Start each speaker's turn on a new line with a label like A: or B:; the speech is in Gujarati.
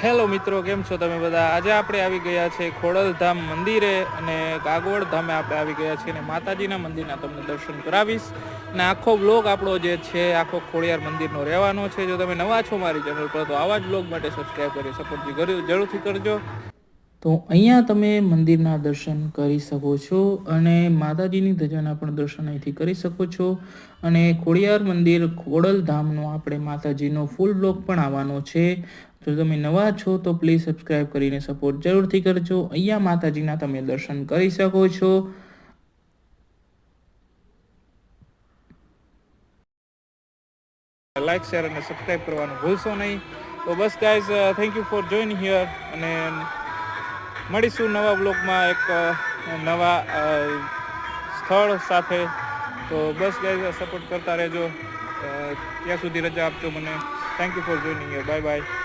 A: હેલો મિત્રો, કેમ છો તમે બધા? આજે આપણે આવી ગયા છે ખોડલધામ મંદિરે અને કાગવડ ધામે આપણે આવી ગયા છીએ અને માતાજીના મંદિરના તમને દર્શન કરાવીશ અને આખો બ્લોગ આપણો જે છે આખો ખોડિયાર મંદિરનો રહેવાનો છે. જો તમે નવા છો મારી ચેનલ પર તો આવા જ બ્લોગ માટે સબસ્ક્રાઈબ કરી સપોર્ટ જરૂરથી કરજો. તો અહીંયા તમે મંદિરના દર્શન કરી શકો છો અને માતાજીની ધજાના પણ દર્શન અહીંથી કરી શકો છો. અને ખોડિયાર મંદિર ખોડલધામનો આપણે માતાજીનો ફૂલ બ્લોગ પણ આવવાનો છે. જો તમે નવા છો તો પ્લીઝ સબસ્ક્રાઈબ કરીને સપોર્ટ જરૂરથી કરજો. અહીંયા માતાજીના તમે દર્શન કરી શકો છો. લાઈક શેર અને સબસ્ક્રાઈબ કરવાનું ભૂલશો નહીં. તો બસ guys, thank you for join here અને મળીશું નવા બ્લોગમાં એક નવા સ્થળ સાથે. તો બસ ગાઈઝ, સપોર્ટ કરતા રહેજો. ત્યાં સુધી રજા આપજો મને. Thank you four joining here. Bye bye.